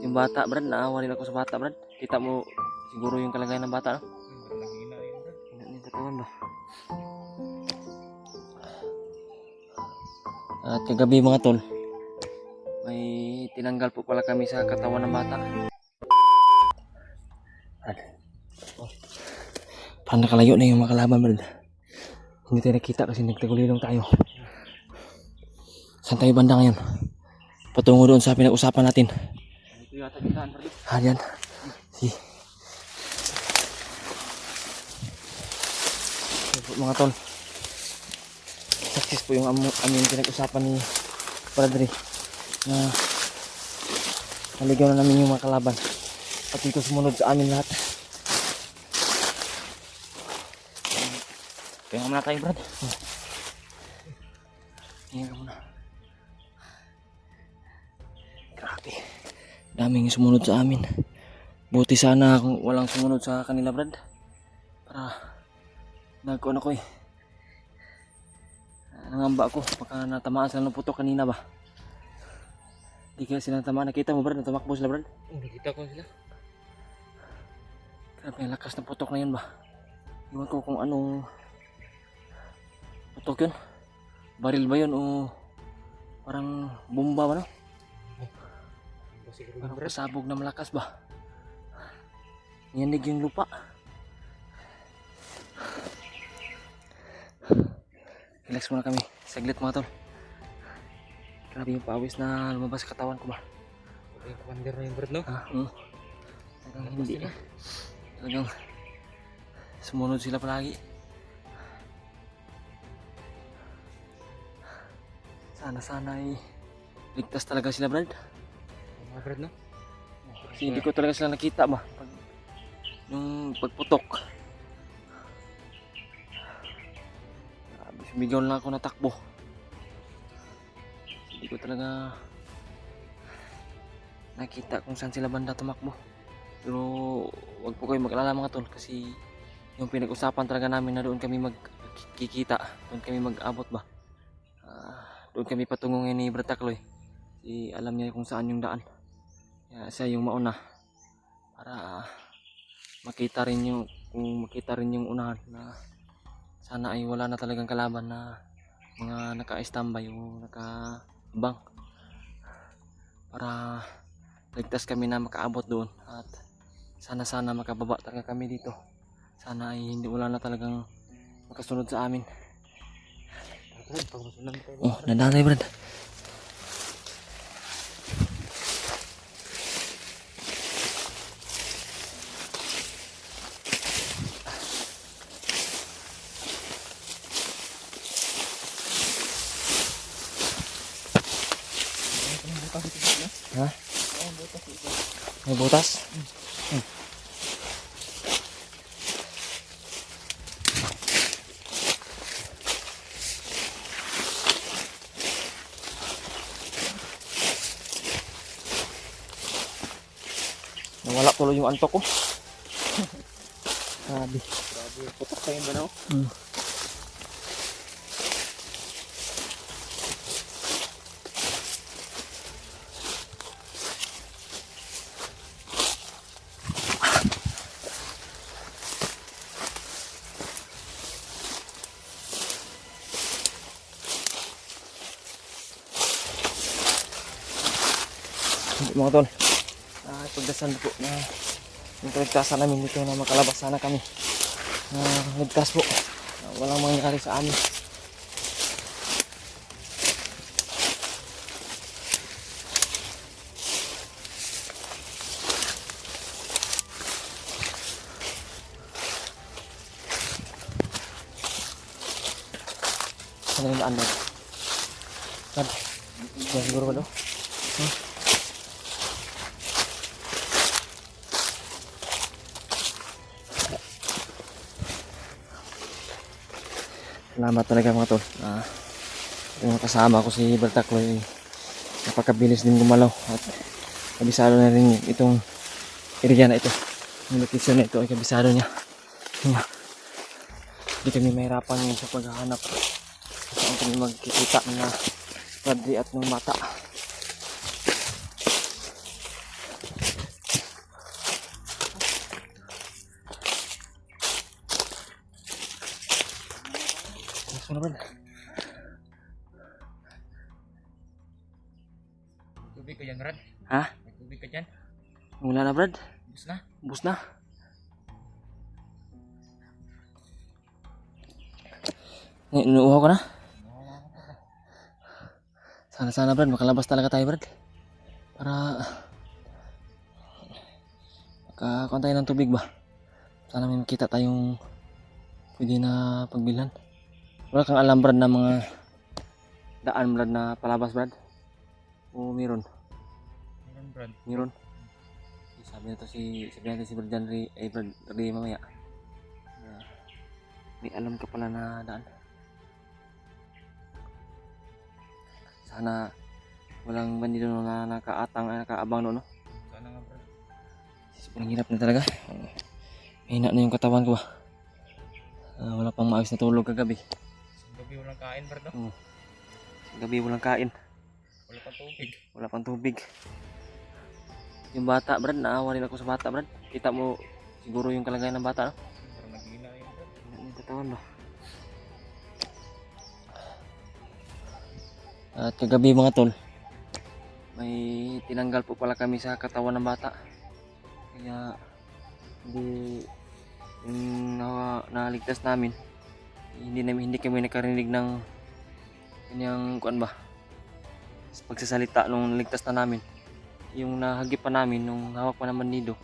Yung bata, Brad, naawa rin ako sa bata, Brad. Kita mo siguro yung kalagayan ng bata, no? Hina yun, Brad. Hina yung katawan ba? At kagabi mga tol, may tinanggal po pala kami sa katawan ng bata. Brad. Oh. Parang nakalayo na yung mga kalaban, Brad. Hindi tayo nakita kasi nagtagulilong tayo. Saan tayo banda ngayon? Patungo doon sa pinag-usapan natin. Ito yata gitaan, Brad. Yan. Si. Mga tol. Success po yung aming pinag-usapan ni Padre na naligaw na namin yung mga kalaban. At ito sumunod sa amin lahat. Kaya nga muna tayo, Brad. Hinga ka muna. Grabe. Daming sumunod sa amin. Buti sana kung walang sumunod sa kanila, Brad. Para nagkuhan ako eh. Nangamba ako. Baka natamaan sila ng putok kanina ba. Di kaya sila natamaan. Nakita mo, Brad? Natamakbo sila, Brad? Nakita ko sila. Grabe ang lakas ng putok na yun ba. Iwan ko kung anong putok yun. Baril ba yun o parang bomba ba, no? Parang pasabog na malakas ba. Yanig yung lupa. Relax muna kami. Saglit mga tol. Grabe yung pawis na lumabas sa katawan ko ba. Yung commander na yung Brad, no? Talagang hindi. Talagang sumunod sila palagi. Sana ay ligtas talaga sila, Brad. Mga Brad, no? Kasi hindi ko talaga sila nakita ba. Yung pagputok. Sumigaw lang ako natakbo. Hindi ko talaga nakita kung saan sila banda tumakbo. Pero wag po kayo mag-alala mga tol kasi yung pinag-usapan talaga namin na doon kami magkikita. Doon kami mag-abot ba. Doon kami patungo ngayon ni Brad Takloy. Kasi alam niya kung saan yung daan. Kaya siya yung mauna. Para makita rin yung unahan na sana ay wala na talagang kalaban na mga naka-standby o naka-abang. Para ligtas kami na makaabot doon. At sana makababa talaga kami dito. Sana ay hindi wala na talagang makasunod sa amin. Oh, nandang tayo, Brad. Ha? May butas? Nawala tuloy yung antok ko. Grabe. Putok pa yun ba, no? Mga tol, pagdasan po na yung kaligtasan namin dito na makalabas sana kami na ligtas po, walang mangyayari sa amin. Saan yung daan doon? Saan? Diyan siguro ba doon? Salamat talaga mga tol. Yung kasama ko si Brad Takloy napakabilis din gumalaw at kabisado na rin itong area na ito. Yung location na ito ay kabisado niya. Hindi kami mahirapan ngayon sa paghahanap saan kami magkikita na Padre at ng bata. na Brad. Tubig ka dyan, Brad. Ha? May tubig ka dyan. Wala na Brad. Bus na. Bus na. Inuuhaw ka na? Sana Brad, makalabas talaga tayo Brad. Para makakuha tayo ng tubig ba? Sana may makita tayong pwede na pagbilhan. Wala kang alam Brad na mga daan Brad na palabas Brad? O meron? Meron, Brad. Meron? Sabi natin si Brad Janry, ay Brad Ray mamaya. May alam ka pala na daan. Sana walang bandido na nakaabang no. Sana nga, Brad. Sobrang hirap na talaga. Mahina na yung katawan ko ba. Wala pang maayos na tulog kagabi. Sa gabi walang kain, Brad, no? Gabi walang kain. Wala pang tubig. Wala pang tubig. Yung bata Brad, naawa rin ako sa bata Brad. Kita mo siguro yung kalagayan ng bata no? Parang nag-iina yun, Brad. Yung katawan ba. At kagabi mga tol, may tinanggal po pala kami sa katawan ng bata. Kaya hindi yung naligtas namin, hindi kami nakarinig ng kanyang kuan ba, pagsasalita nung naligtas na namin. Yung nahagip pa namin nung hawak pa naman nido,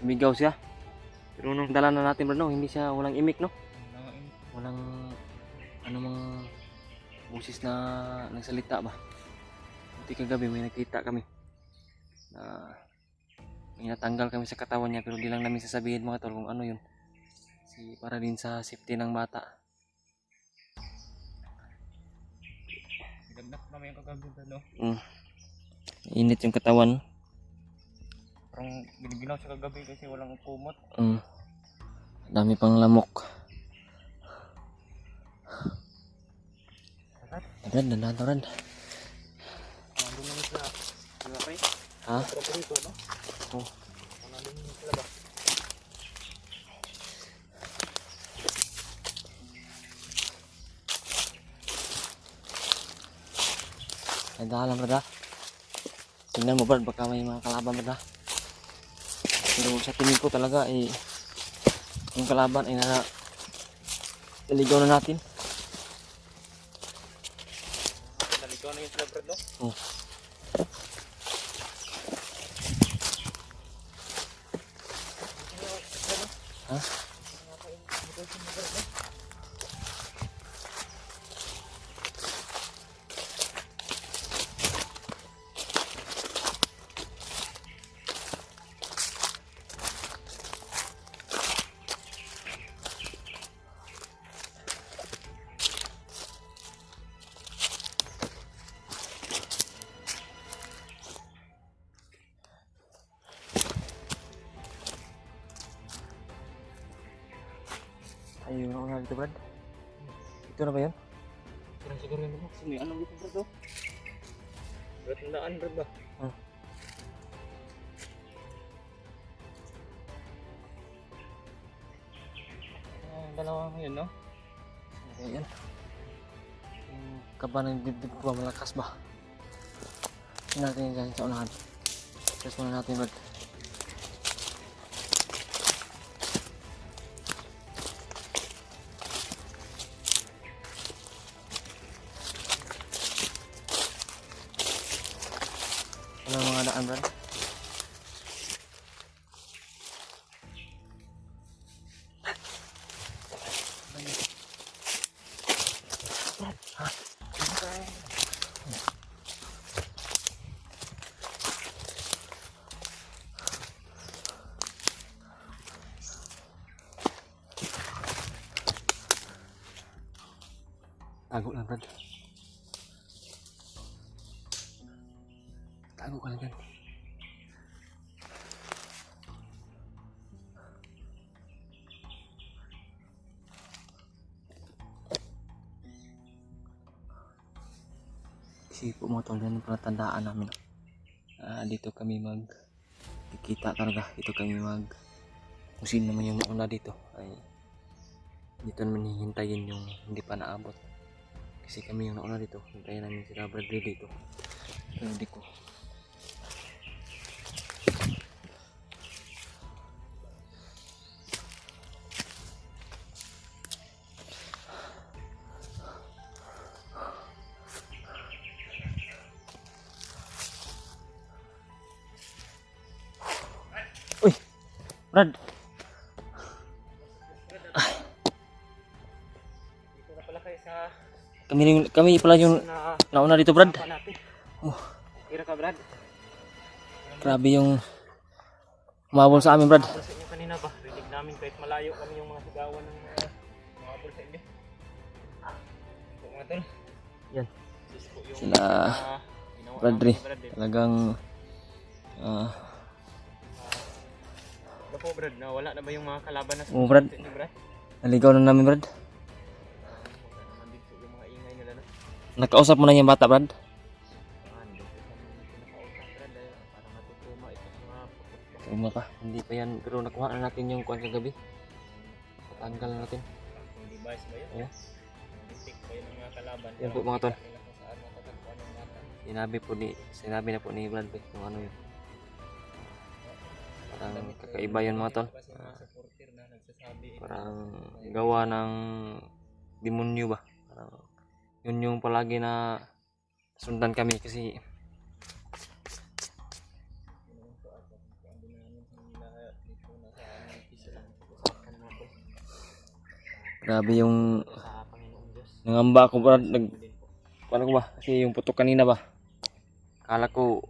sumigaw siya. Pero nung dala na natin no, hindi siya, walang imik no, walang anumang busis na nagsalita ba. Buti kagabi may nakita kami na may natanggal kami sa katawan niya, pero di lang namin sasabihin mga tol kung ano yun, para din sa safety ng bata. Nagnak naman yung kagabi, Brad, no? Init yung katawan. Parang giniginaw sa kagabi kasi walang kumot. Dami pang lamok. Brad, nandun Brad. Nandun naman sila. Wala pa eh. Ha? Properito, no? Oo. Nandun naman sila ba? Nandun lang Brad ha. Tingnan mo Brad, baka may mga kalaban Brad ha. Pero sa tingin ko talaga yung kalaban ay naligaw na natin. Naligaw na yung sila, Brad, no? Oo. Ha? Ayun ako na dito Brad. Ito na ba yun? Parang siguro yun, no? May anong dito, Brad, no? Brad, tandaan, Brad, ba? Dalawa ngayon, no? Ayan. Yung kaba ng dibdib ko ba malakas ba? Tingnan natin yung dyan sa unahan. Test muna natin Brad. Walang mga daan Brad. Tago lang Brad. Tago ka lang dyan. Kasi po mga tol, yan yung palatandaan namin. Dito kami kikita talaga. Dito kami kung sino naman yung una dito ay dito namin hihintayin yung hindi pa naabot. Kasi kami yung nauna dito. Hintayin namin sila Bradley dito. Pero di ko. Uy! Brad! Dito na pala kayo sa Kami pala yung na nauna dito, Brad. usapan natin. Oh, Kira ka, Brad. grabe yung umabol sa amin, Brad. Umabol sa inyo kanina ba? Rinig namin kahit malayo kami yung mga sigawan ng umabol sa inyo. So, mga tol. Yan. Sis po yung Sila ginawa Bradley. namin ni Brad, eh. Talagang Ano po, Brad? Nawala na ba yung mga kalaban na Oo, Brad. sa inyo, Brad? naligaw na namin, Brad. Wala naman din po yung mga ingay nila na. Nakausap mo na yung bata, Brad. Hindi po kami pinakausap, Brad. Para matutuma ito sa mga putok. Tuma ka. Hindi pa yan. Pero nakuha na natin yung kuwan kagabi. Patanggal na natin. Yung device ba yun? Oo. Detect ba yun ng mga kalaban? Yan po, mga tol. Kita nila kung saan matatagpuan ng bata. Sinabi na po ni Brad kung ano yun. Parang kakaiba yun, mga tol. Kasi mga supporter na nagsasabi, Parang gawa ng demonyo ba. Parang yun yung palagi na sundan kami kasi grabe yung sa Panginoong Diyos. nangamba ako, Brad. Paano ko ba? Kasi yung putok kanina ba. Akala ko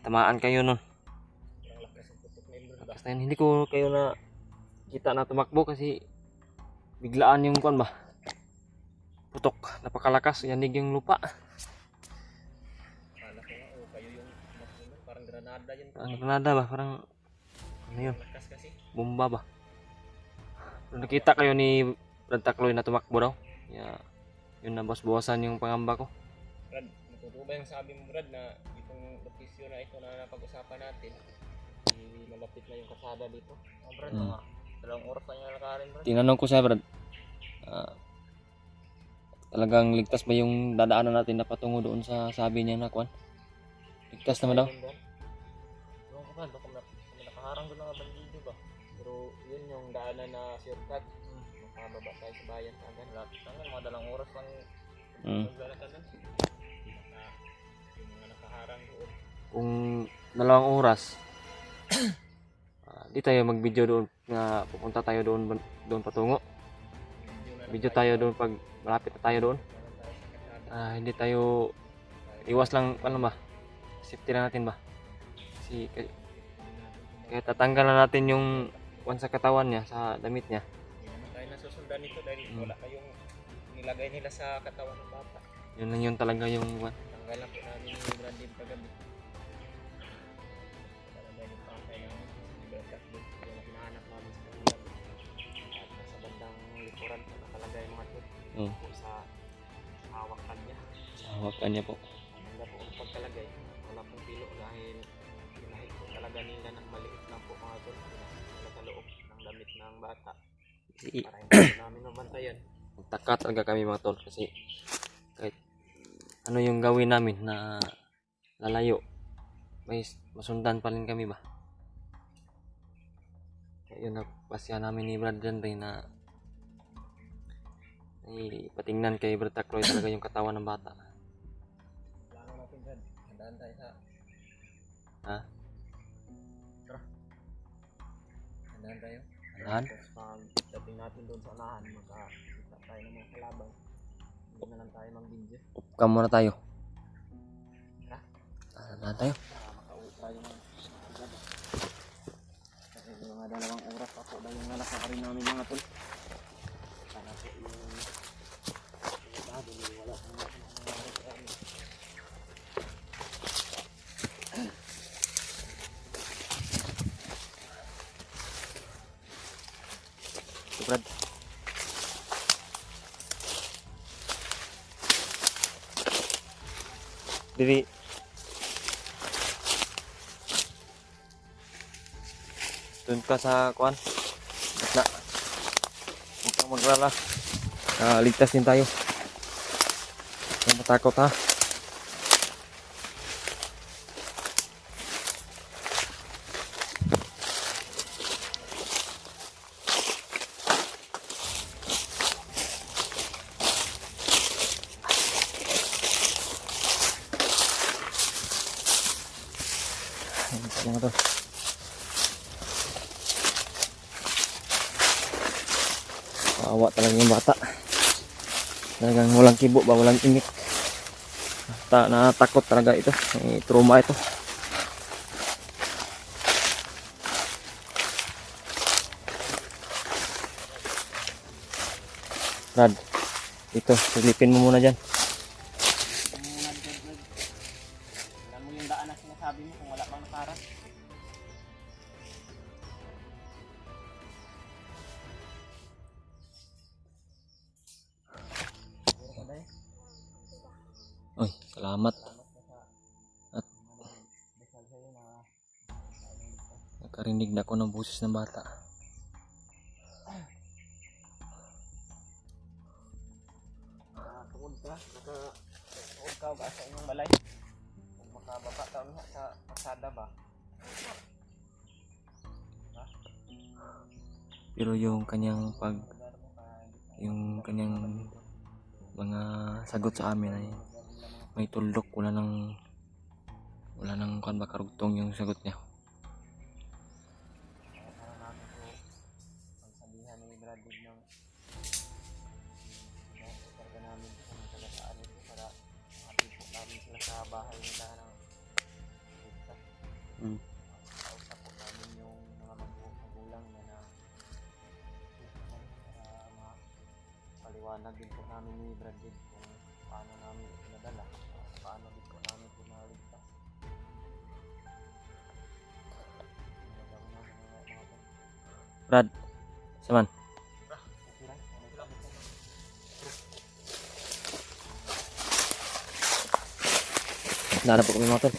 tamaan kayo nun. Ang lakas ng putok na yun, Tapos na yun, hindi ko kayo na kita na tumakbo kasi biglaan yung kuan ba. Putok, napakalakas, yanig yung lupa. Akala ko nga, kayo yung masunod, parang granada yun. Parang granada ba? Parang ano yun? Lakas kasi. Bomba ba? Pero nakita kayo ni Brad Takloy na tumakbo daw. Yeah, yun na bawasan yung pangamba ko. Brad, matuturo ba yung sabi mo, Brad, na itong location na ito na napag-usapan natin, malapit na yung kasada dito. Brad, mga 2 oras na yung nalakarin, Brad. Tinanong ko siya, Brad. Talagang ligtas ba yung dadaanan natin na patungo doon sa sabi niya na kuan? Ligtas naman daw. Ewan ko, Brad, baka nakaharang doon mga bandido ba? Pero yun yung daanan na shortcut. Makababa tayo sa bayan sa agad. Tangan, mga 2 oras lang maglalakad na. Yung mga nakaharang doon. Kung 2 oras, di tayo mag-video doon na pupunta tayo doon patungo. Video tayo doon pag malapit na tayo doon. Hindi tayo iwas lang, ano ba? Safety na natin ba? Kasi kaya tatanggal na natin yung kuwan sa katawan niya, sa damit niya. Hindi naman tayo nasusundan nito dahil wala kayong nilagay nila sa katawan ng bata. Yun lang yun talaga yung kuwan. Tanggalan po namin yung branded kagabi. Para dahil yung pangkay namin si Brad Takloy. Yung hinahanap namin sa kanila. At nasa bandang likuran po nakalagay mga tut. Po sa hawak kanya. Hawakan niya po. Maganda po ang pagkalagay. Wala pong pilo dahil pinahit po talaga nila ng maliit lang po mga tut. Nila sa loob ng damit ng bata. Para hindi po namin mabantayan. Magtaka talaga kami, mga tol, kasi kahit ano yung gawin namin na lalayo, may masundan pa rin kami ba. Kaya yun, napasya namin ni Brad dyan rin na patingnan kay Brad Takloy talaga yung katawan ng bata. Plano natin dyan. Handaan tayo sa... Ha? Tara. Handaan tayo. Handaan? Tapos pag dating natin doon sa unahan, makakita tayo ng mga kalaban. Hindi na lang tayo mag-video. Upcam muna tayo. Tara. Handaan tayo. Makauwi tayo ng kalaban. Kasi mga 2 oras pa po na yung nalakarin namin mga tol. Sana po yung wala pong nangyari sa amin. Ito, Brad. Diri. Doon ka sa kuan. Bakla. Huwag kang maglala. Ligtas din tayo. Huwag matakot ha. Mga to. Kawawa talaga yung bata. Talagang walang kibo ba, walang imik. Natakot talaga ito. May trauma ito. Brad, ito, silipin mo muna dyan. Alam mo yung daan na sinasabi mo kung wala pang nakaharang. Uy, salamat. At nakarinig na ako ng boses ng bata. Tuod ka, tuod ka ba sa inyong balay? Kung makababa ka ulit sa pasada ba? Pero yung kanyang mga sagot sa amin ay may tuldok, wala nang kan ba karugtong yung sagot niya. Para namin po pagsabihan ni Bradley ng karga namin kung tagasaan ito para makapit po namin sila sa bahay nila ng ligtas. Kausap po namin yung mga magulang na para mapaliwanag din po namin ni Bradley kung paano namin pinadala, paano din po namin pinaligtas. Brad, saman. Nara po kami mga tol.